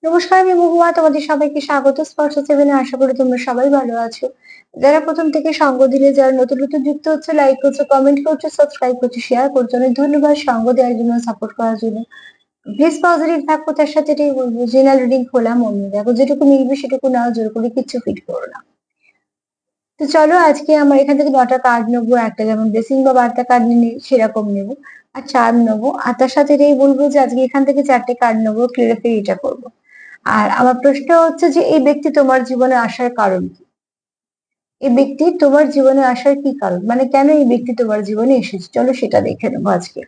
নমস্কার, আমি মহুয়া। তোমাদের সবাইকে স্বাগত স্পর্শ সেভেনে। আশা করি তোমরা সবাই ভালো আছো। যারা প্রথম থেকে সঙ্গ দিলে, যারা নতুন নতুন যুক্ত হচ্ছে, লাইক করছো, কমেন্ট করছো, সাবস্ক্রাইব করছো, শেয়ার করছো, অনেক ধন্যবাদ সঙ্গ দেওয়ার জন্য, সাপোর্ট করার জন্য। প্লিজ পজিটিভ থাকো, তার সাথে এটাই বলবো, জেনারেল রিডিং খোলা মন দিয়ে দেখো, যেটুকু মিলবে সেটুকু নাও, জোর করে কিচ্ছু ফিট করো না। তো চলো, আজকে আমার এখান থেকে 9টা কার্ড নেবো। একটা যেমন ব্লেসিং বা বার্তা কার্ড নিয়ে সেরকম নেবো, আর চার নেবো। আর তার সাথে এটাই বলবো যে আজকে এখান থেকে 4টে কার্ড নেবো, ক্লিয়ার এটা করবো। আর আমার প্রশ্ন হচ্ছে যে এই ব্যক্তি তোমার জীবনে আসার কারণ কি? এই ব্যক্তি তোমার জীবনে আসার কি কারণ, মানে কেন এই ব্যক্তি তোমার জীবনে এসেছে, চলো সেটা দেখে নেবো আজকে।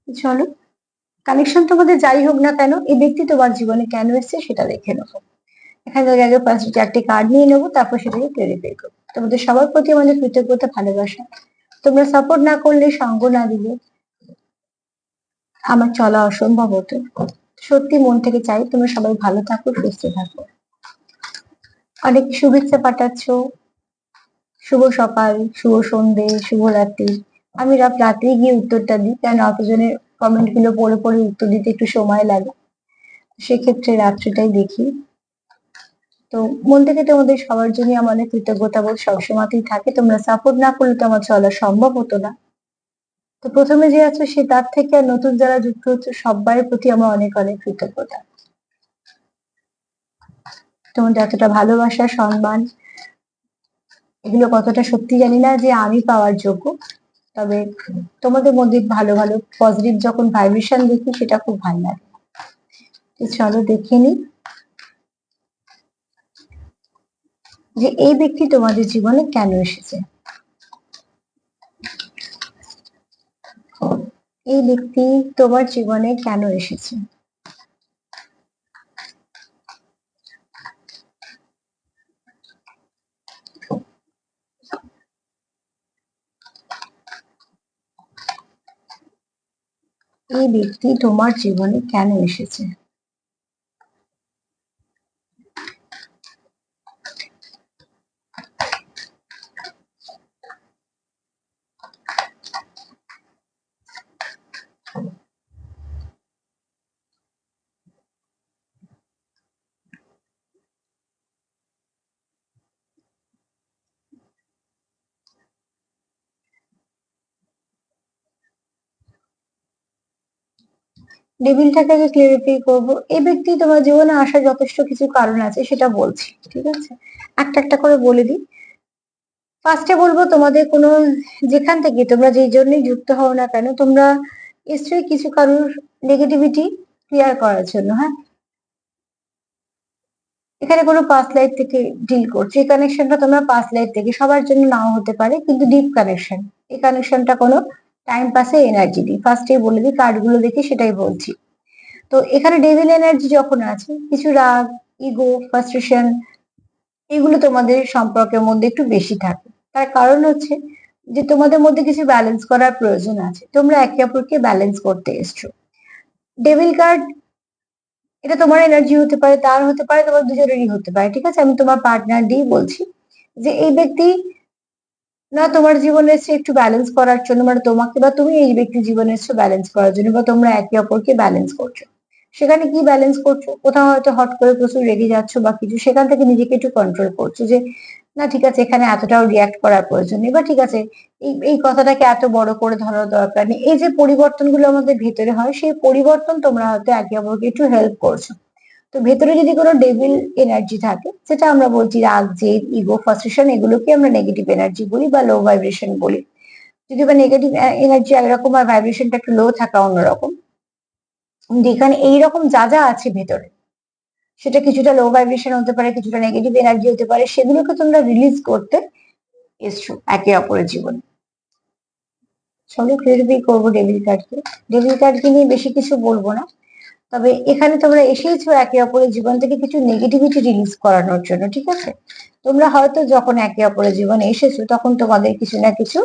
চলো, কানেকশন তোমাদের যাই হোক না কেন, এই ব্যক্তি তোমার জীবনে কেন এসেছে সেটা দেখে নেবো। এখান থেকে আগে ফার্স্ট 4টে কার্ড নিয়ে নেবো, তারপর সেটাকে ক্লিয়ারিফাই করবো। তোমাদের সবার প্রতি আমাদের কৃতজ্ঞতা, ভালোবাসা। তোমরা সাপোর্ট না করলে, সঙ্গ না দিলে আমার চলা অসম্ভব হতো। সত্যি মন থেকে চাই তোমরা সবাই ভালো থাকো, সুস্থ থাকো। অনেক শুভেচ্ছা পাঠাচ্ছো। শুভ সকাল, শুভ সন্ধে, শুভ রাত্রি। আমি রাত্রে গিয়ে উত্তরটা দিই, কারণ অতজনের কমেন্ট গুলো পড়ে পড়ে উত্তর দিতে একটু সময় লাগে। সেক্ষেত্রে রাত্রিটাই দেখি। তো মন থেকে তোমাদের সবার জন্য আমার অনেক কৃতজ্ঞতা বোধ সবসময়তেই থাকে। তোমরা সাপোর্ট না করলে তো আমার চলা সম্ভব হতো না। তো প্রথমে যে আছো সে, তার থেকে আর নতুন যারা যুক্ত হচ্ছে সবার প্রতি আমার অনেক অনেক কৃতজ্ঞতা। তোমাদের এতটা ভালোবাসা, সম্মান, এগুলো কতটা সত্যি জানি না যে আমি পাওয়ার যোগ্য। তবে তোমাদের মধ্যে ভালো ভালো পজিটিভ যখন ভাইব্রেশন দেখি, সেটা খুব ভালো লাগে। তো চলো দেখে নি যে এই ব্যক্তি তোমাদের জীবনে কেন এসেছে। এই ব্যক্তি তোমার জীবনে কেন এসেছে। এই ব্যক্তি তোমার জীবনে কেন এসেছে। ডেভিলটাকে আগে ক্লিয়ারিফাই করবো। এই ব্যক্তি তোমার জীবনে আসার যথেষ্ট কিছু কারণ আছে, সেটা বলছি, ঠিক আছে? একটা একটা করে বলে দিই। ফার্স্টে বলবো, তোমাদের কোনো, যেখান থেকে তোমরা যেই জন্যই যুক্ত হও না কেন, তোমরা নিশ্চয়ই কিছু কারোর নেগেটিভিটি ক্লিয়ার করার জন্য, হ্যাঁ, এখানে কোনো পাস্ট লাইফ থেকে ডিল করছো। এই কানেকশনটা তোমরা পাস্ট লাইফ থেকে, সবার জন্য নাও হতে পারে, কিন্তু ডিপ কানেকশন। এই কানেকশনটা কোনো টাইম পাসে এনার্জি দিই, ফার্স্টেই বলে দিই, কার্ড গুলো দেখি সেটাই বলছি। তো এখানে ডেভিল এনার্জি যখন আছে, কিছু রাগ, ইগো, ফ্রাস্ট্রেশন, এগুলো তোমাদের সম্পর্কের মধ্যে একটু বেশি থাকে। তার কারণ হচ্ছে যে তোমাদের মধ্যে কিছু ব্যালেন্স করার প্রয়োজন আছে, তোমরা একে অপরকে ব্যালেন্স করতে এসছো। ডেভিল কার্ড, এটা তোমার এনার্জি হতে পারে, তার হতে পারে, তোমার দুজনেরই হতে পারে, ঠিক আছে? আমি তোমার পার্টনার দিয়ে বলছি যে এই ব্যক্তি না তোমার জীবনে এসছে একটু ব্যালেন্স করার জন্য, মানে তোমাকে বা তুমি এই ব্যক্তির জীবনে এসছো ব্যালেন্স করার জন্য, বা তোমরা একে অপরকে ব্যালেন্স করছো। সেখানে কি ব্যালেন্স করছো, কোথাও হয়তো হট করে প্রচুর রেগে যাচ্ছ বা কিছু, সেখান থেকে নিজেকে একটু কন্ট্রোল করছো যে না ঠিক আছে, এখানে এতটাও রিয়াক্ট করার প্রয়োজন নেই, বা ঠিক আছে এই এই কথাটাকে এত বড় করে ধরার দরকার নেই। এই যে পরিবর্তনগুলো আমাদের ভেতরে হয়, সেই পরিবর্তন তোমরা হয়তো একে অপরকে একটু হেল্প করছো। তো ভেতরে যদি কোনো ডেভিল এনার্জি থাকে, যেটা আমরা বলছি রাগ, জেদ, ইগো, ফ্রাস্ট্রেশন, এগুলোকে আমরা নেগেটিভ এনার্জি বলি বা লো ভাইব্রেশন বলি। যদি বা নেগেটিভ এনার্জি একরকম আর ভাইব্রেশনটা একটু লো থাকা অন্যরকম, যেখানে এইরকম যা যা আছে ভেতরে, সেটা কিছুটা লো ভাইব্রেশন হতে পারে, কিছুটা নেগেটিভ এনার্জি হতে পারে, সেগুলোকে তোমরা রিলিজ করতে এসছো একে অপরের জীবনে। চলো ক্লিয়ারিফাই করবো ডেভিল কার্ডকে। ডেভিল কার্ডকে নিয়ে বেশি কিছু বলবো না। তবে এখানে তোমরা এসেইছো একে অপরের জীবন থেকে কিছু নেগেটিভিটি রিলিজ করানোর জন্য, ঠিক আছে? তোমরা হয়তো যখন একে অপরের জীবনে এসেছো, তখন তোমাদের কিছু না কিছু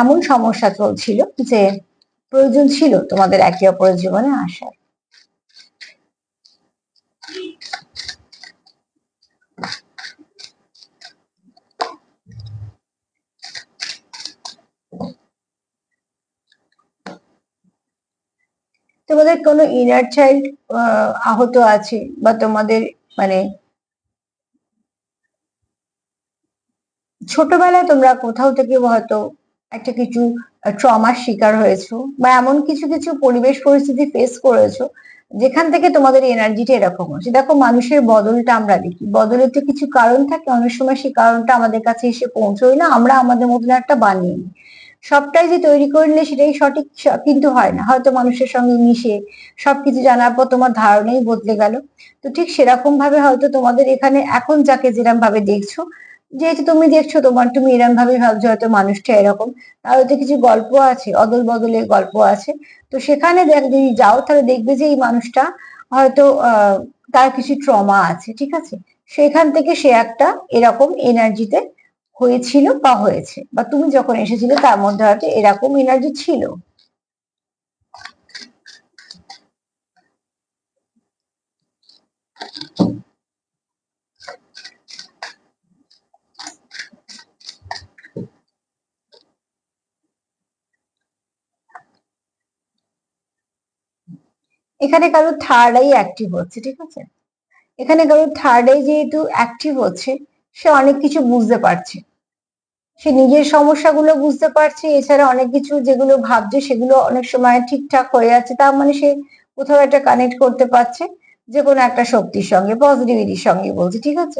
এমন সমস্যা চলছিল যে প্রয়োজন ছিল তোমাদের একে অপরের জীবনে আসার। তোমাদের কোনো ইনার চাইল্ড আহত আছে, বা তোমাদের মানে ছোটবেলায় তোমরা কোথাও থেকে হয়তো একটা কিছু ট্রমার শিকার হয়েছো, বা এমন কিছু কিছু পরিবেশ পরিস্থিতি ফেস করেছো যেখান থেকে তোমাদের এনার্জিটা এরকম হচ্ছে। দেখো, মানুষের বদলটা আমরা দেখি, বদলের তো কিছু কারণ থাকে, অনেক সময় সেই কারণটা আমাদের কাছে এসে পৌঁছয় না, আমরা আমাদের মতন একটা বানিয়ে নিই। সবটাই যে তৈরি করে নিলে সেটাই সঠিক কিন্তু হয় না, হয়তো মানুষের সঙ্গে মিশে সবকিছু জানার পর তোমার ধারণাই বদলে গেল। তো ঠিক সেরকম ভাবে হয়তো তোমাদের এখানে এখন যাকে যেরকম ভাবে দেখছো, যেহেতু তুমি দেখছো তুমি এরকম ভাবে ভাবছো হয়তো মানুষটা এরকম, তাহলে তো কিছু গল্প আছে, অদল বদলের গল্প আছে। তো সেখানে যদি যাও তাহলে দেখবে যে এই মানুষটা হয়তো তার কিছু ট্রমা আছে, ঠিক আছে, সেখান থেকে সে একটা এরকম এনার্জিতে হয়েছিল বা হয়েছে, বা তুমি যখন এসেছিলে তার মধ্যে হয়তো এরকম এনার্জি ছিল। এখানে কারো থার্ড আই অ্যাক্টিভ হচ্ছে, ঠিক আছে, এখানে কারো থার্ড আই যেহেতু অ্যাক্টিভ হচ্ছে, সে অনেক কিছু বুঝতে পারছে, সে নিজের সমস্যাগুলো বুঝতে পারছে, এছাড়া অনেক কিছু যেগুলো ভাবছে সেগুলো অনেক সময় ঠিকঠাক হয়ে যাচ্ছে, তার মানে সে কোথাও একটা কানেক্ট করতে পারছে যে কোনো একটা শক্তির সঙ্গে, পজিটিভিটির সঙ্গে বলছে, ঠিক আছে।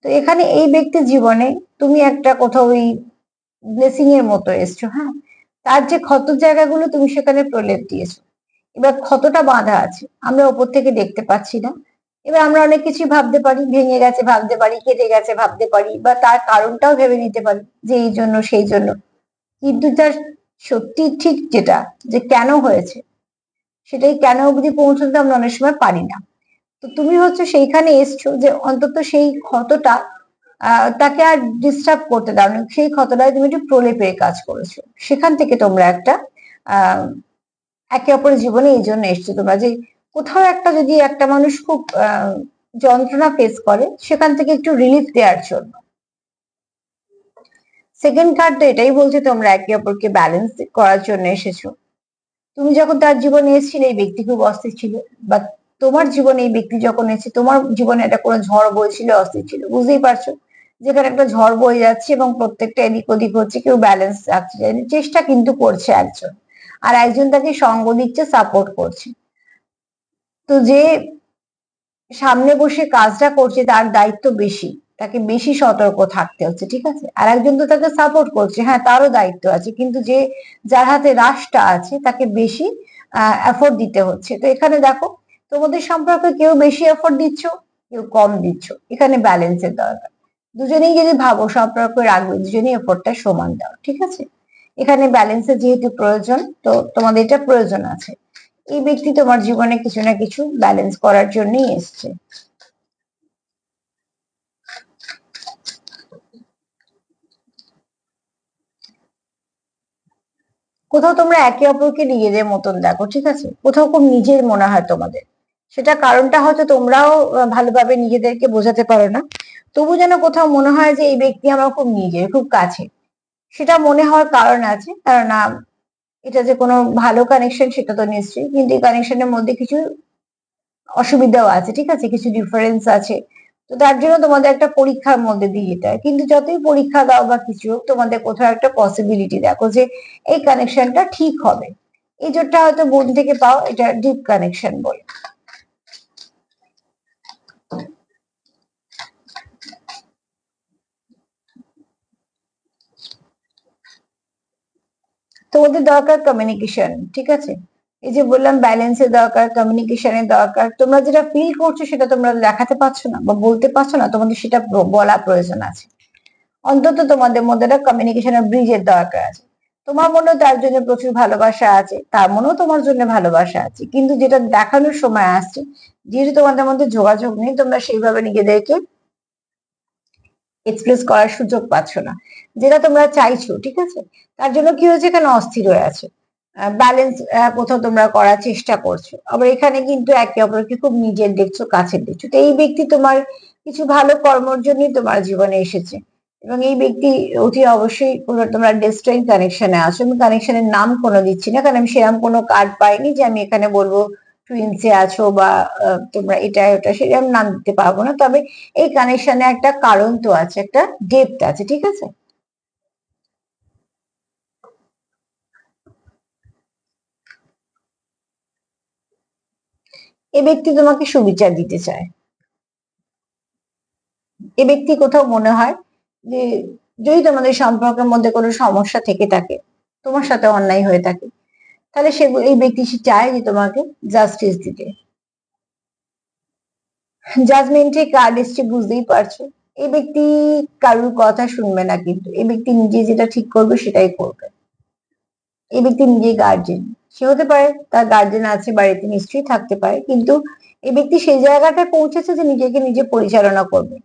তো এখানে এই ব্যক্তির জীবনে তুমি একটা কোথাও ওই ব্লেসিং এর মতো এসছো, হ্যাঁ, তার যে ক্ষত জায়গাগুলো তুমি সেখানে প্রলেপ দিয়েছো। এবার ক্ষতটা বাঁধা আছে, আমরা ওপর থেকে দেখতে পাচ্ছি না। এবার আমরা অনেক কিছু ভাবতে পারি, ভেঙে গেছে ভাবতে পারি, কেটে গেছে ভাবতে পারি, বা তার কারণটাও ভেবে নিতে পারি যে এই জন্য সেই জন্য, কিন্তু তার সত্যি ঠিক যেটা যে কেন হয়েছে, সেটাই কেন অবধি পৌঁছতে আমরা অনেক সময় পারি না। তো তুমি হচ্ছে সেইখানে এসছো যে অন্তত সেই ক্ষতটা তাকে আর ডিস্টার্ব করতে দাও না, সেই ক্ষতটায় তুমি একটু প্রলেপের কাজ করেছো, সেখান থেকে তোমরা একটা আহ একে অপরের জীবনে এই জন্য এসছো তোমরা, যে কোথাও একটা যদি একটা মানুষ খুব যন্ত্রণা ফেস করে, সেখান থেকে একটু রিলিফ দেওয়ার জন্য। সেকেন্ড কার্ড তো এটাই বলছে তোমরা একে অপরকে ব্যালেন্স করার জন্য এসেছো। তুমি যখন তার জীবনে এসেছিলে এই ব্যক্তি খুব অস্থির ছিল, বা তোমার জীবনে এই ব্যক্তি যখন এসেছে তোমার জীবনে একটা কোনো ঝড় বইছিল, অস্থির ছিল, বুঝতেই পারছো, যেখানে একটা ঝড় বয়ে যাচ্ছে এবং প্রত্যেকটা এদিক ওদিক হচ্ছে, কেউ ব্যালেন্স রাখছে, চেষ্টা কিন্তু করছে একজন, আর একজন তাকে সঙ্গ দিচ্ছে, সাপোর্ট করছে। তো যে সামনে বসে কাজটা করছে তার দায়িত্ব বেশি, তাকে বেশি সতর্ক থাকতে হচ্ছে, ঠিক আছে, আর একজন তো তাকে সাপোর্ট করছে, হ্যাঁ তারও দায়িত্ব আছে, কিন্তু যে যার হাতে রাশটা আছে তাকে বেশি এফোর্ট দিতে হচ্ছে। তো এখানে দেখো, তোমাদের সম্পর্কে কেউ বেশি এফোর্ট দিচ্ছ, কেউ কম দিচ্ছ, এখানে ব্যালেন্সের দরকার। দুজনেই যদি ভাবো সম্পর্ক রাখবে, দুজনেই এফোর্টটা সমান দাও, ঠিক আছে, এখানে ব্যালেন্সের যেহেতু প্রয়োজন, তো তোমাদের এটা প্রয়োজন আছে। এই ব্যক্তি তোমার জীবনে কিছু না কিছু ব্যালেন্স করার জন্যই এসছে। কোথাও তোমরা একে অপরকে নিজেদের মতন দেখো, ঠিক আছে, কোথাও খুব নিজের মনে হয় তোমাদের, সেটা কারণটা হয়তো তোমরাও ভালোভাবে নিজেদেরকে বোঝাতে পারো না, তবু যেন কোথাও মনে হয় যে এই ব্যক্তি আমার খুব নিজের, খুব কাছে। সেটা মনে হওয়ার কারণ আছে, কারণ এটা যে কোনো ভালো কানেকশন সেটা তো নিশ্চয়ই, কিন্তু এই কানেকশনের মধ্যে কিছু অসুবিধাও আছে, ঠিক আছে, কিছু ডিফারেন্স আছে। তো তার জন্য তোমাদের একটা পরীক্ষার মধ্যে দিয়ে যেতে হয়, কিন্তু যতই পরীক্ষা দাও বা কিছু হোক, তোমাদের কোথাও একটা পসিবিলিটি দেখো যে এই কানেকশনটা ঠিক হবে। এই জোরটা হয়তো বোন থেকে পাও, এটা ডিপ কানেকশন বলে। তোমাদের দরকার কমিউনিকেশন, ঠিক আছে, এই যে বললাম ব্যালেন্সের দরকার, কমিউনিকেশনের দরকার, তোমরা যেটা ফিল করছো সেটা তোমরা দেখাতে পারছো না বা বলতে পারছো না, তোমাদের সেটা বলা প্রয়োজন আছে। অন্তত তোমাদের মধ্যে একটা কমিউনিকেশনের ব্রিজের দরকার আছে। তোমার মনেও তার জন্য প্রচুর ভালোবাসা আছে, তার মনেও তোমার জন্য ভালোবাসা আছে, কিন্তু যেটা দেখানোর সময় আসছে, যেহেতু তোমাদের মধ্যে যোগাযোগ নেই, তোমরা সেইভাবে নিজেদেরকে এক্সপ্রেস করার সুযোগ পাচ্ছ না, যেটা তোমরা চাইছো, ঠিক আছে, তার জন্য কি হয়েছে, এখানে অস্থির হয়ে আছে। ব্যালেন্স কোথাও তোমরা করার চেষ্টা করছো, আবার এখানে কিন্তু একে অপরকে খুব নিজের দেখছো, কাছের দেখছো। তো এই ব্যক্তি তোমার কিছু ভালো কর্মর জন্যই তোমার জীবনে এসেছে, এবং এই ব্যক্তি অতি অবশ্যই কোনো তোমরা ডেস্টিনি কানেকশনে আছো। আমি কানেকশনের নাম কোনো দিচ্ছি না, কারণ আমি সেরকম কোনো কার্ড পাইনি যে আমি এখানে বলবো টুইন্সে আছো বা তোমরা এটা ওটা সেরকম নাম দিতে পারবো না। তবে এই কানেকশনে একটা কারণ তো আছে, একটা ডেপথ আছে, ঠিক আছে। এ ব্যক্তি তোমাকে সুবিচার দিতে চায়। এ ব্যক্তি কোথাও মনে হয় যে যদি তোমাদের সম্পর্কের মধ্যে কোনো সমস্যা থেকে থাকে, তোমার সাথে অন্যায় হয়ে থাকে, তাহলে সে এই ব্যক্তি সে চায় যে তোমাকে জাস্টিস দিতে। জাজমেন্টে কার্ড এসছে, বুঝতেই পারছো। এই ব্যক্তি কারোর কথা শুনবে না, কিন্তু এই ব্যক্তি নিজে যেটা ঠিক করবে সেটাই করবে। এই ব্যক্তি নিজেই গার্জেন। সে হতে পারে তার গার্জেন আছে বাড়িতে, নিশ্চয়ই থাকতে পারে, কিন্তু এই ব্যক্তি সেই জায়গাটায় পৌঁছেছে যে নিজেকে নিজে পরিচালনা করবে।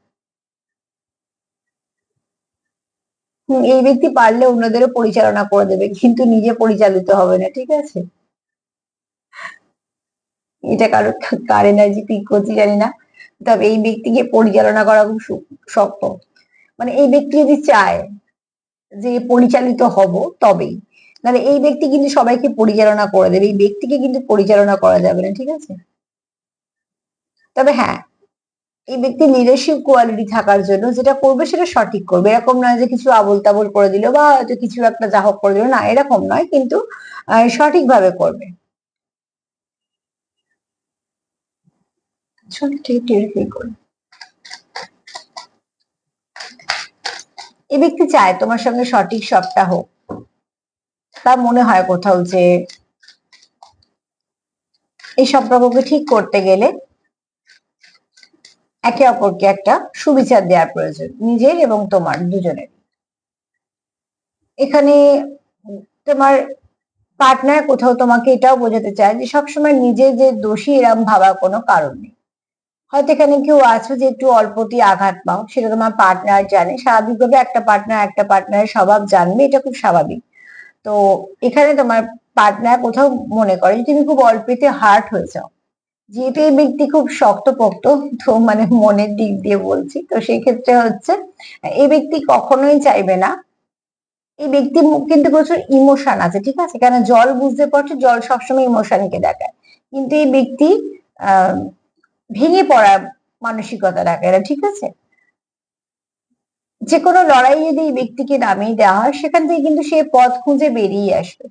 এই ব্যক্তি পারলে অন্যদেরও পরিচালনা করে দেবে, কিন্তু নিজে পরিচালিত হবে না, ঠিক আছে। এটা কার এনার্জি পিক করছি জানি না, তবে এই ব্যক্তিকে পরিচালনা করা খুব শক্ত। মানে এই ব্যক্তি যদি চায় যে পরিচালিত হব তবেই, মানে এই ব্যক্তি কিন্তু সবাইকে পরিচালনা করে দেবে, এই ব্যক্তিকে কিন্তু পরিচালনা করা যাবে না, ঠিক আছে। তবে হ্যাঁ, এই ব্যক্তি লিডারশিপ কোয়ালিটি থাকার জন্য যেটা করবে সেটা সঠিক করবে। এরকম নয় যে কিছু আবোল তাবোল করে দিল বা হয়তো কিছু একটা যা হোক করে দিল, না এরকম নয়, কিন্তু সঠিকভাবে করবে। এই ব্যক্তি চায় তোমার সঙ্গে সঠিক সবটা হোক। তার মনে হয় কোথাও যে এই সম্পর্ককে ঠিক করতে গেলে একে অপরকে একটা সুবিচার দেওয়ার প্রয়োজন, নিজের এবং তোমার দুজনের। এখানে তোমার পার্টনার কোথাও তোমাকে এটাও বোঝাতে চায় যে সবসময় নিজে যে দোষী এরম ভাবার কোনো কারণ নেই। হয়তো এখানে কেউ আছো যে একটু অল্পতেই আঘাত পাও, সেটা তোমার পার্টনার জানে। স্বাভাবিকভাবে একটা পার্টনারের স্বভাব জানবে, এটা খুব স্বাভাবিক। তো এখানে তোমার পার্টনার কোথাও মনে করে যে তুমি খুব অল্পেতে হার্ট হয়ে যাও। যেহেতু এই ব্যক্তি খুব শক্তপোক্ত, তো মানে মনের দিক দিয়ে বলছি, তো সেই ক্ষেত্রে হচ্ছে এই ব্যক্তি কখনোই চাইবে না। এই ব্যক্তি কিন্তু প্রচুর ইমোশন আছে, ঠিক আছে, কেন জল বুঝতে পারছো, জল সবসময় ইমোশনকে দেখায়। কিন্তু এই ব্যক্তি আহ ভেঙে পড়ার মানসিকতা রাখে না, ঠিক আছে। যে কোনো লড়াই যদি এই ব্যক্তিকে নামিয়ে দেওয়া হয়, সেখান থেকে কিন্তু সে পথ খুঁজে বেরিয়ে আসবে।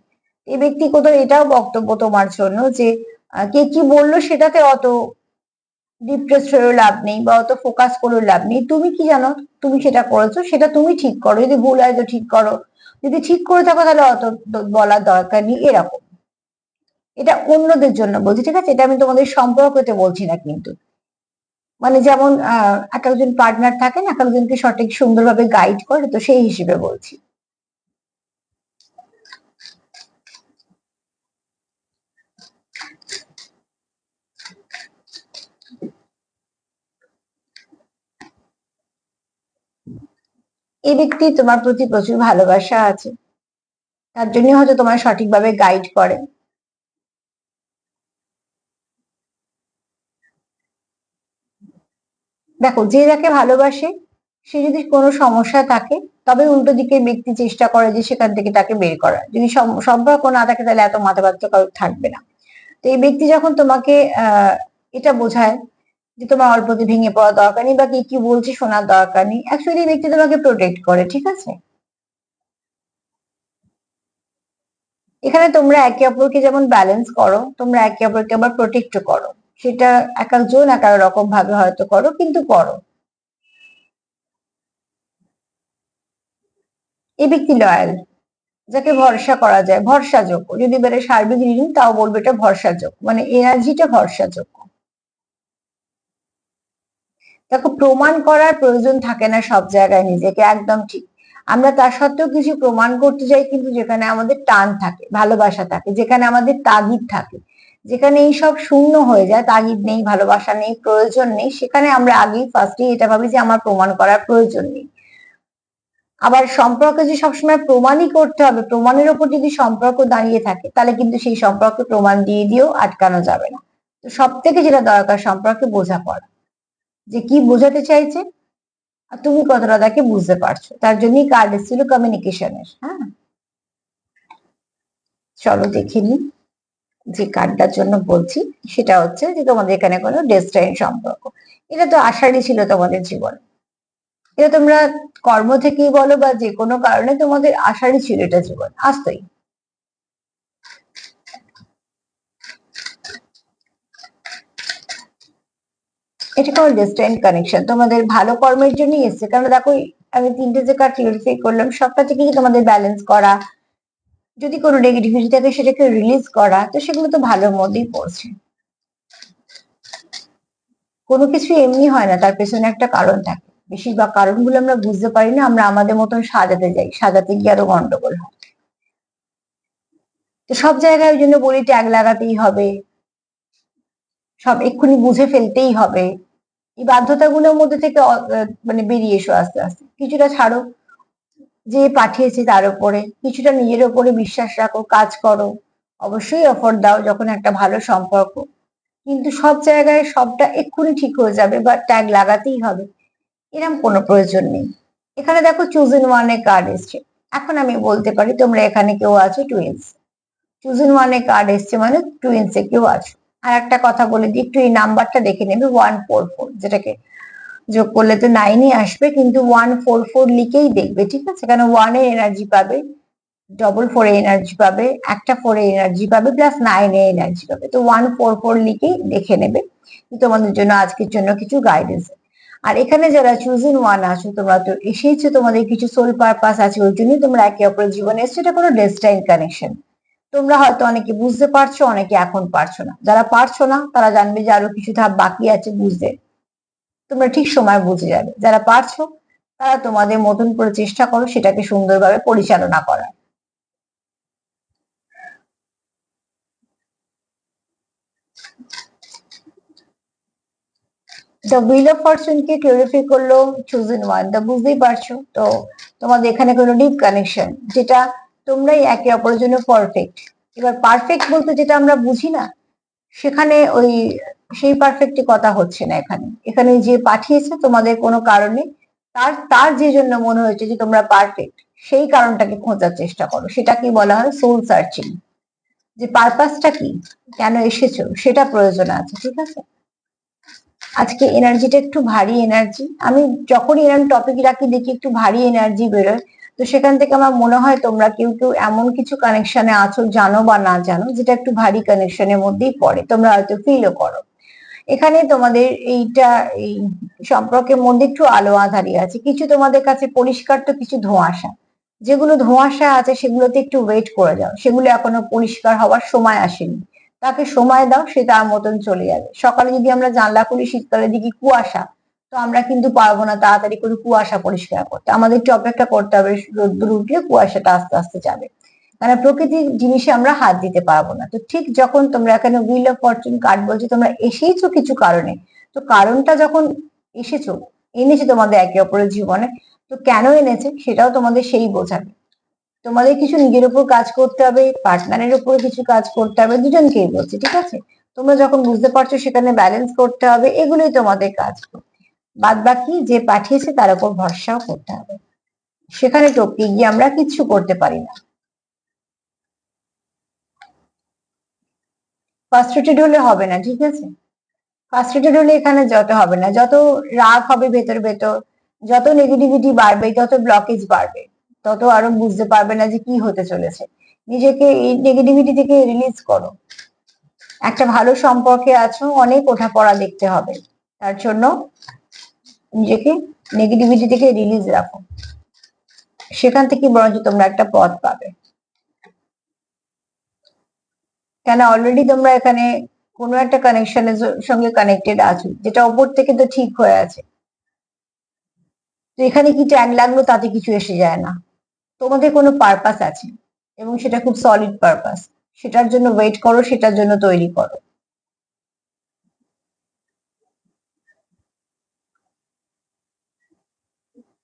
এই ব্যক্তি কোথাও এটাও বক্তব্য তোমার জন্য যে কে কি বললো সেটাতে অত ডিপ্রেসড হয়েও লাভ নেই বা অত ফোকাস করেও লাভ নেই। তুমি কি জানো, তুমি সেটা করেছো, সেটা তুমি ঠিক করো। যদি ভুল হয় তো ঠিক করো, যদি ঠিক করে থাকো তাহলে অত বলার দরকার নেই, এরকম। এটা অন্যদের জন্য বলছি, ঠিক আছে, এটা আমি তোমাদের সম্পর্কতে বলছি না কিন্তু। মানে যেমন এক একজন পার্টনার থাকেন, এক একজনকে সঠিক সুন্দরভাবে গাইড করে, তো সেই হিসেবে বলছি। এই ব্যক্তি তোমার প্রতি প্রচুর ভালোবাসা আছে, তার জন্য হয়তো তোমার সঠিকভাবে গাইড করে। দেখো, যে যাকে ভালোবাসে সে যদি কোনো সমস্যা থাকে, তবে উল্টো দিকে ব্যক্তি চেষ্টা করে যে সেখান থেকে তাকে বের করার। যদি সম্পর্ক না থাকে তাহলে এত মাথা ব্যথা কারোর থাকবে না। তো এই ব্যক্তি যখন তোমাকে এটা বোঝায় যে তোমার অল্পতে ভেঙে পড়া দরকার নেই বা কে কি বলছে শোনার দরকার নেই, অ্যাকচুয়ালি এই ব্যক্তি তোমাকে প্রোটেক্ট করে, ঠিক আছে। এখানে তোমরা একে অপরকে যেমন ব্যালেন্স করো, তোমরা একে অপরকে আবার প্রোটেক্ট করো। সেটা এক একজন এক এক রকম ভাবে হয়তো করো, কিন্তু করো। এই ব্যক্তি লয়াল, যাকে ভরসা করা যায়, ভরসাযোগ্য। যদি বেড়ে সার্বিক রিডিং তাও বলবে এটা ভরসাযোগ্য, মানে এনার্জিটা ভরসাযোগ্য। দেখো, প্রমাণ করার প্রয়োজন থাকে না সব জায়গায় নিজেকে, একদম ঠিক। আমরা তা সত্ত্বেও কিছু প্রমাণ করতে চাই, কিন্তু যেখানে আমাদের টান থাকে, ভালোবাসা থাকে, যেখানে আমাদের তাগিদ থাকে, যেখানে এই সব শূন্য হয়ে যায়, তাগিদ নেই, ভালোবাসা নেই, প্রয়োজন নেই, সেখানে আমরা আগেই ফার্স্টে এটা ভাবি যে আমার প্রমাণ করার প্রয়োজন নেই। আবার সম্পর্কে যে সবসময় প্রমাণই করতে হবে, প্রমাণের উপর যদি সম্পর্ক দাঁড়িয়ে থাকে, তাহলে কিন্তু সেই সম্পর্কে প্রমাণ দিয়ে দিয়েও আটকানো যাবে না। তো সব থেকে যেটা দরকার সম্পর্কে বোঝাপড়া, যে কি বোঝাতে চাইছে আর তুমি কতটা তাকে বুঝতে পারছো, তার জন্যই কার্ড এসেছিল কমিউনিকেশনের। হ্যাঁ, চলো দেখে নি যে কার্ডটার জন্য বলছি, সেটা হচ্ছে যে তোমাদের এখানে কোনো ডেস্টাইন সম্পর্ক, এটা তো আশারই ছিল তোমাদের জীবনে। এটা তোমরা কর্ম থেকেই বলো বা যে কোনো কারণে তোমাদের আশারই ছিল এটা জীবন আসতোই। এটা কোনো ডেস্টাইন কানেকশন তোমাদের ভালো কর্মের জন্যই এসছে, কারণ দেখো আমি তিনটে যে কার্ড ক্লিয়ারিফাই করলাম সবটা থেকেই তোমাদের ব্যালেন্স করা, যদি কোনো নেগেটিভিটি থাকে সেটাকে রিলিজ করা, তো সেগুলো তো ভালোর মধ্যেই পড়ছে। কোনো কিছু এমনি হয় না, তার পেছনে একটা কারণ থাকে। বেশিরভাগ কারণগুলো আমরা বুঝতে পারি না, আমরা আমাদের মতন সাজাতে যাই, সাজাতে গিয়ে আরো গন্ডগোল হয়। তো সব জায়গায় ওই জন্য বলি ট্যাগ লাগাতেই হবে, সব এক্ষুনি বুঝে ফেলতেই হবে। এই বাধ্যতাগুলোর মধ্যে থেকে মানে বেরিয়ে এসো আস্তে আস্তে, কিছুটা ছাড়ো যে পাঠিয়েছে তার উপরে, কিছুটা নিজের উপরে বিশ্বাস রাখো, কাজ করো। অবশ্যই এফোর্ট দাও যখন একটা ভালো সম্পর্ক, কিন্তু সব জায়গায় সবটা এক্ষুনি ঠিক হয়ে যাবে বা ট্যাগ লাগাতেই হবে এরকম কোনো প্রয়োজন নেই। এখানে দেখো চুজ ইন ওয়ানে কার্ড এসছে, এখন আমি বলতে পারি তোমরা এখানে কেউ আছো টুইন্স। চুজ ইন ওয়ানে কার্ড এসছে মানে টুইন্সে কেউ আছো। আর একটা কথা বলে দিই, একটু এই নাম্বারটা দেখে নেবে 144, যেটাকে যোগ করলে তো 9ই আসবে, কিন্তু 144 লিখেই দেখবে, ঠিক আছে? কারণ 1 এর এনার্জি পাবে, 4 এ এনার্জি পাবে, একটা 4 এ এনার্জি পাবে, প্লাস 9 এ এনার্জি পাবে। তো 144 লিখেই দেখে নেবে তোমাদের জন্য আজকের জন্য কিছু গাইডেন্স। আর এখানে যারা চুজ ইন ওয়ান আছো, তোমরা তো এসেইছো, তোমাদের কিছু সোল পারপাস আছে, ওই জন্যই তোমরা একে অপরের জীবনে এসছো, এটা কোনো ডেস্টাইন কানেকশন। তোমরা হয়তো অনেকে বুঝতে পারছো, অনেকে এখন পারছো না। যারা পারছো না তারা জানবে যে আরো কিছু ধাপ বাকি আছে বুঝতে, তোমরা ঠিক সময় বুঝে যাবে। যারা পারছো তারা তোমাদের মতন করে চেষ্টা করো সেটাকে সুন্দরভাবে পরিচালনা করার। The wheel of Fortune K clarify করলো চুজ ইন ওয়ান, তা বুঝতেই পারছো তো তোমাদের এখানে কোনো ডিপ কানেকশন, যেটা তোমরাই একে অপরের জন্য পারফেক্ট। এবার পারফেক্ট বলতে যেটা আমরা বুঝি না, সেখানে ওই সেই পারফেক্টই কথা হচ্ছে না এখানে। এখানে যে পাঠিয়েছে তোমাদের কোনো কারণে, তার তার যে জন্য মনে হয়েছে যে তোমরা পারফেক্ট, সেই কারণটাকে খোঁজার চেষ্টা করো। সেটাকে বলা হয় সোল সার্চিং, যে পারপাসটা কি, কেন এসেছো সেটা প্রয়োজন আছে, ঠিক আছে? আজকে এনার্জিটা একটু ভারী এনার্জি, আমি যখনই এরকম টপিক রাখি দেখি একটু ভারী এনার্জি বেরোয়। তো সেখান থেকে আমার মনে হয় তোমরা কেউ কেউ এমন কিছু কানেকশনে আছো, জানো বা না জানো, যেটা একটু ভারী কানেকশনের মধ্যেই পড়ে, তোমরা হয়তো ফিলও করো। এখানে তোমাদের এইটা এই সম্পর্কের মধ্যে একটু আলো আঁধারি আছে, কিছু তোমাদের কাছে পরিষ্কার তো কিছু ধোঁয়াশা। যেগুলো ধোঁয়াশা আছে সেগুলোতে একটু ওয়েট করে যাও, সেগুলো এখনো পরিষ্কার হওয়ার সময় আসেনি। তাকে সময় দাও, সে তার মতন চলে যাবে। সকালে যদি আমরা জানলা খুলি শীতকালে দেখি কুয়াশা, তো আমরা কিন্তু পারবো না তাড়াতাড়ি করে কুয়াশা পরিষ্কার করতে, আমাদের একটু অপেক্ষা করতে হবে, রোদ্দুর উঠলে কুয়াশাটা আস্তে আস্তে যাবে। মানে প্রকৃতির জিনিসে আমরা হাত দিতে পারবো না। তো ঠিক যখন তোমরা এখানে হুইল অফ ফরচুন কার্ড বলছে তোমরা এসেইছো কিছু কারণে, তো কারণটা যখন এসেছো, এনেছে তোমাদের একে অপরের জীবনে, তো কেন এনেছে সেটাও তোমাদের সেই বোঝাবে। তোমাদের কিছু নিজের উপর কাজ করতে হবে, পার্টনারের উপর কিছু কাজ করতে হবে, দুজনকেই বলছে, ঠিক আছে? তোমরা যখন বুঝতে পারছো সেখানে ব্যালেন্স করতে হবে, এগুলোই তোমাদের কাজ। বাদ বাকি যে পাঠিয়েছে তার উপর ভরসাও করতে হবে, সেখানে টপকে গিয়ে আমরা কিচ্ছু করতে পারি না। ফার্স্ট্রেটেড হলে হবে না, ঠিক আছে? ফার্স্ট্রেটেড হলে এখানে যত হবে না, যত রাগ হবে ভেতর ভেতর, যত নেগেটিভিটি বাড়বে, যত ব্লকেজ বাড়বে, তত আরো বুঝতে পারবে না যে কি হতে চলেছে। নিজেকে এই নেগেটিভিটি থেকে রিলিজ করো। একটা ভালো সম্পর্কে আছো, অনেক ওঠাপড়া দেখতে হবে, তার জন্য নিজেকে নেগেটিভিটি থেকে রিলিজ রাখো, সেখান থেকে বরঞ্চ তোমরা একটা পথ পাবে। কেন অলরেডি তোমরা এখানে কোনো একটা কানেকশনের সঙ্গে কানেক্টেড আছো, যেটা ওপর থেকে তো ঠিক হয়ে আছে। তো এখানে কি ট্যাগ লাগলো তাতে কিছু এসে যায় না, তোমাদের কোনো পারপাস আছে এবং সেটা খুব সলিড পারপাস, সেটার জন্য ওয়েট করো, সেটার জন্য তৈরি করো।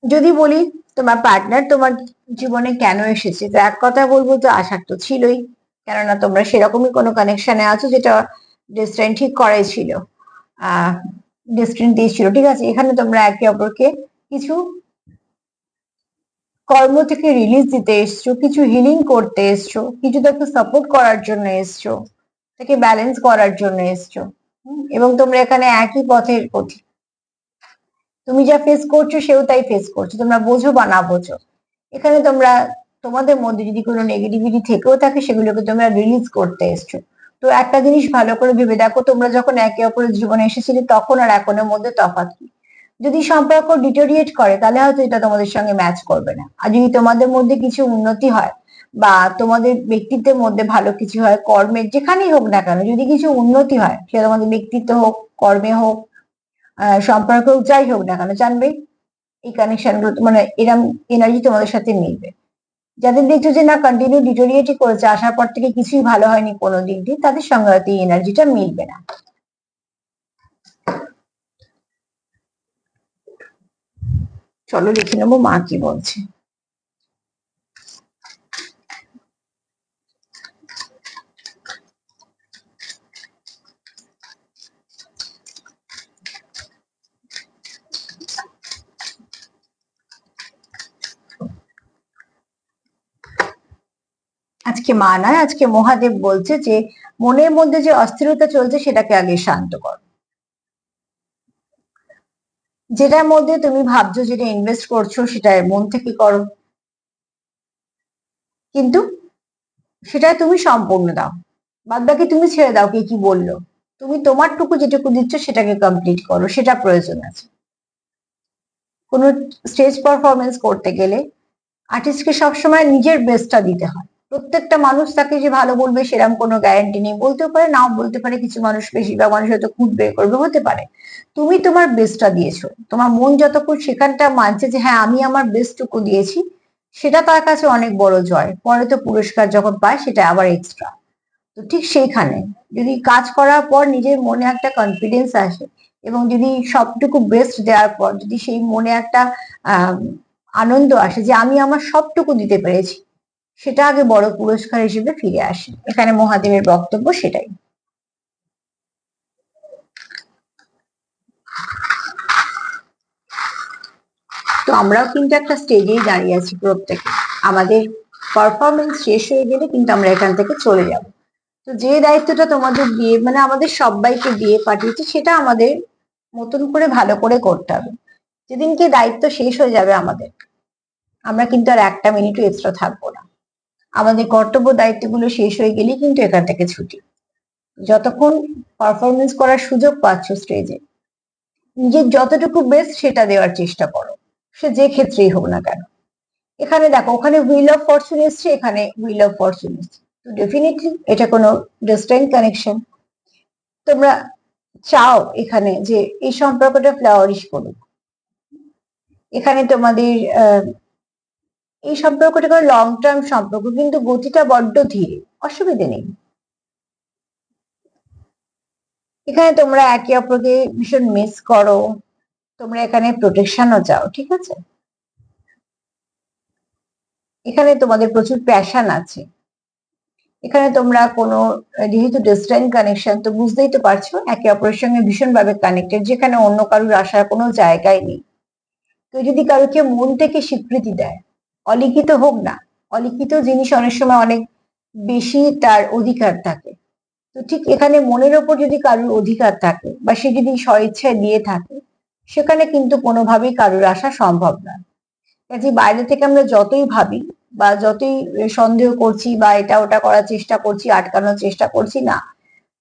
যদি বলি তোমার পার্টনার তোমার জীবনে কেন এসেছে, তো এক কথা বলবো তো আসার তো ছিলই, কেননা তোমরা সেরকমই কোনো কানেকশনে আছো যেটা ডেস্টিনি ঠিক করাই ছিল, আহ ডেস্টিনি দিয়েছিল, ঠিক আছে? এখানে তোমরা একে অপরকে কিছু কর্ম থেকে রিলিজ দিতে এসছো, কিছু হিলিং করতে এসছো, কিছু তাকে সাপোর্ট করার জন্য এসছো, তাকে ব্যালেন্স করার জন্য এসছো। এবং তোমরা এখানে একই পথের পথিক। তুমি যা ফেস করছো সেও তাই ফেস করছো, তোমরা বোঝো বা না বোঝো। এখানে তোমরা তোমাদের মধ্যে যদি কোনো নেগেটিভিটি থেকেও থাকে সেগুলোকে তোমরা রিলিজ করতে এসছো। তো একটা জিনিস ভালো করে ভেবে দেখো, তোমরা যখন একে অপরের জীবনে এসেছিলে তখন আর এখনের মধ্যে তফাৎ কি? যদি সম্পর্ক ডিটোরিয়েট করে তাহলে হয়তো এটা তোমাদের সঙ্গে ম্যাচ করবে না। আর যদি তোমাদের মধ্যে কিছু উন্নতি হয় বা তোমাদের ব্যক্তিত্বের মধ্যে ভালো কিছু হয়, কর্মের যেখানেই হোক না কেন, যদি কিছু উন্নতি হয় সেটা তোমাদের ব্যক্তিত্ব হোক, কর্মে হোক, সম্পর্ক হোক, যাই হোক না কেন, জানবে এই কানেকশন গুলো মানে এরম এনার্জি তোমাদের সাথে মিলবে। যাদের দেখছো যে না কন্টিনিউ ডিটোরিয়েটই করেছে, আসার পর থেকে কিছুই ভালো হয়নি কোনো দিক দিয়ে, তাদের সঙ্গে হয়তো এই এনার্জিটা মিলবে না। চলো লিখে নেবো মা কি বলছে। আজকে মা নয়, আজকে মহাদেব বলছে যে মনের মধ্যে যে অস্থিরতা চলছে সেটাকে আগে শান্ত করো। যেটার মধ্যে তুমি ভাবছো, যেটা ইনভেস্ট করছো সেটা মন থেকে করো, কিন্তু সেটা তুমি সম্পূর্ণ দাও। বাদ বাকি তুমি ছেড়ে দাও কে কি বললো। তুমি তোমারটুকু যেটুকু দিচ্ছ সেটাকে কমপ্লিট করো, সেটা প্রয়োজন আছে। কোনো স্টেজ পারফরমেন্স করতে গেলে আর্টিস্টকে সবসময় নিজের বেস্টটা দিতে হয়। প্রত্যেকটা মানুষ তাকে যে ভালো বলবে সেরকম কোনো গ্যারান্টি নেই, বলতেও পারে নাও বলতে পারে। কিছু মানুষ, বেশিরভাগ মানুষ হয়তো খুদ বের করবে, হতে পারে। তুমি তোমার বেস্টটা দিয়েছো, তোমার মন যতক্ষণ সেখানটা মানছে যে হ্যাঁ আমি আমার বেস্টটুকু দিয়েছি, সেটা তার কাছে অনেক বড় জয়। পরে তো পুরস্কার যখন পায় সেটা আবার এক্সট্রা। তো ঠিক সেইখানে যদি কাজ করার পর নিজের মনে একটা কনফিডেন্স আসে এবং যদি সবটুকু বেস্ট দেওয়ার পর যদি সেই মনে একটা আহ আনন্দ আসে যে আমি আমার সবটুকু দিতে পেরেছি, সেটা আগে বড় পুরস্কার হিসেবে ফিরে আসে। এখানে মহাদেবের বক্তব্য সেটাই। তো আমরাও কিন্তু একটা স্টেজেই দাঁড়িয়ে আছি প্রত্যেকে। আমাদের পারফরমেন্স শেষ হয়ে গেলে কিন্তু আমরা এখান থেকে চলে যাব। তো যে দায়িত্বটা তোমাদের দিয়ে মানে আমাদের সবাইকে দিয়ে পাঠিয়েছে সেটা আমাদের মতন করে ভালো করে করতে হবে। যেদিনকে দায়িত্ব শেষ হয়ে যাবে আমাদের, আমরা কিন্তু আর একটা মিনিটও এক্সট্রা থাকবো না। আমাদের কর্তব্য দায়িত্বগুলো শেষ হয়ে গেলেই কিন্তু এখান থেকে ছুটি। যতক্ষণ পারফরমেন্স করার সুযোগ পাচ্ছ স্টেজে, নিজের যতটুকু বেস্ট সেটা দেওয়ার চেষ্টা করো, সে যে ক্ষেত্রেই হোক না কেন। এখানে দেখো, ওখানে হুইল অফ ফরচুন এসছে, এখানে হুইল অফ ফরচুন এসছে, তো ডেফিনেটলি এটা কোনো ডিস্টেন্ট কানেকশন। তোমরা চাও এখানে যে এই সম্পর্কটা ফ্লাওয়ারিশ করুক। এখানে তোমাদের এই সম্পর্কটা কোনো লং টার্ম সম্পর্ক, কিন্তু গতিটা বড্ড ধীরে, অসুবিধে নেই। এখানে তোমরা একে অপরকে ভীষণ মিস করো, তোমরা এখানে প্রোটেকশনও চাও, ঠিক আছে। এখানে তোমাদের প্রচুর প্যাশন আছে। এখানে তোমরা কোনো, যেহেতু ডিস্টেন্ট কানেকশন, তো বুঝতেই তো পারছো একে অপরের সঙ্গে ভীষণ ভাবে কানেক্টেড, যেখানে অন্য কারোর আসার কোনো জায়গায় নেই। কেউ যদি কারোকে মন থেকে স্বীকৃতি দেয়, অলিখিত হোক না, অলিখিত জিনিস অনেক সময় অনেক বেশি তার অধিকার থাকে। তো ঠিক এখানে মনের ওপর যদি কারোর অধিকার থাকে বা সে যদি স্বইচ্ছায় দিয়ে থাকে, সেখানে কিন্তু কোনোভাবেই কারোর আসা সম্ভব নয়। কাজে বাইরে থেকে আমরা যতই ভাবি বা যতই সন্দেহ করছি বা এটা ওটা করার চেষ্টা করছি, আটকানোর চেষ্টা করছি, না,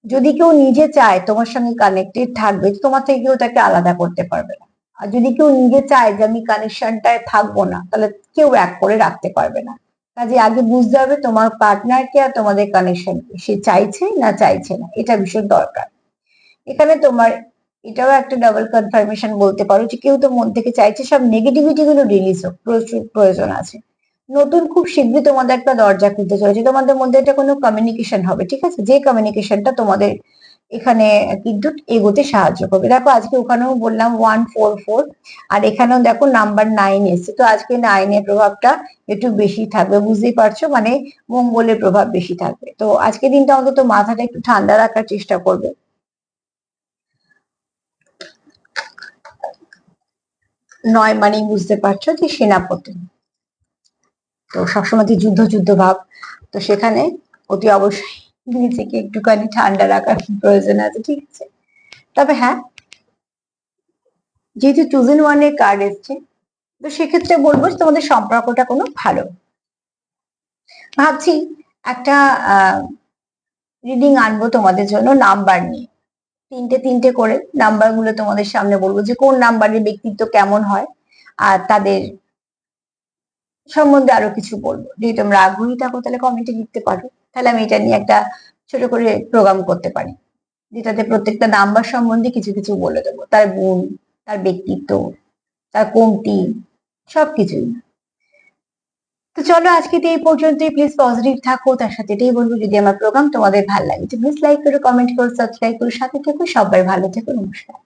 যদি কেউ নিজে চায় তোমার সঙ্গে কানেক্টেড থাকবে, তোমার থেকে কেউ তাকে আলাদা করতে পারবে না। আর যদি কেউ নিজে চায় যে আমি কানেকশনটায় থাকবো না, তাহলে কেউ এক করে রাখতে পারবে না। কাজে আগে বুঝতে হবে তোমার পার্টনারকে আর তোমাদের কানেকশনকে, সে চাইছে না চাইছে না, এটা ভীষণ দরকার। এখানে তোমার এটাও একটা ডাবল কনফার্মেশন বলতে পারো যে কেউ তো মন থেকে চাইছে সব নেগেটিভিটি গুলো রিলিজ হোক, প্রচুর প্রয়োজন আছে। নতুন খুব শীঘ্রই তোমাদের একটা দরজা খুলতে চলেছে, তোমাদের মধ্যে এটা কোনো কমিউনিকেশন হবে, ঠিক আছে, যে কমিউনিকেশনটা তোমাদের এখানে কিন্তু এগোতে সাহায্য করবে। দেখো আজকে ওখানেও বললাম 144, আর এখানেও দেখো নাম্বার 9 এসছে, তো আজকে 9-এর প্রভাবটা একটু বেশি থাকবে, বুঝতেই পারছো, মানে মঙ্গলের প্রভাব বেশি থাকবে। তো আজকে দিনটা অন্তত মাথাটা একটু ঠান্ডা রাখার চেষ্টা করবে। 9 মানেই বুঝতে পারছো যে সেনাপতি, তো সবসময় যুদ্ধ যুদ্ধ ভাব, তো সেখানে অতি অবশ্যই নিজেকে একটুখানি ঠান্ডা রাখার প্রয়োজন আছে, ঠিক আছে। তবে হ্যাঁ, যেহেতু চুজেন ওয়ানের কার্ড এসছে, তো সেক্ষেত্রে বলবো যে তোমাদের সম্পর্কটা কোনো ভালো। ভাবছি একটা রিডিং আনবো তোমাদের জন্য নাম্বার নিয়ে, তিনটে তিনটে করে নাম্বার গুলো তোমাদের সামনে বলবো যে কোন নাম্বারের ব্যক্তিত্ব কেমন হয়, আর তাদের সম্বন্ধে আরো কিছু বলবো। যদি তোমরা আগ্রহী থাকো তাহলে কমেন্টে লিখতে পারো, তাহলে আমি এটা নিয়ে একটা ছোট করে প্রোগ্রাম করতে পারি, যেটাতে প্রত্যেকটা নাম্বার সম্বন্ধে কিছু কিছু বলে দেবো, তার গুণ, তার ব্যক্তিত্ব, তার কমতি, সবকিছুই। তো চলো আজকে তো এই পর্যন্তই। প্লিজ পজিটিভ থাকো, তার সাথে এটাই বলবো যদি আমার প্রোগ্রাম তোমাদের ভালো লাগে তো প্লিজ লাইক করো, কমেন্ট করো, সাবস্ক্রাইব করো, সাথে থেকো। সবাই ভালো থেকো, নমস্কার।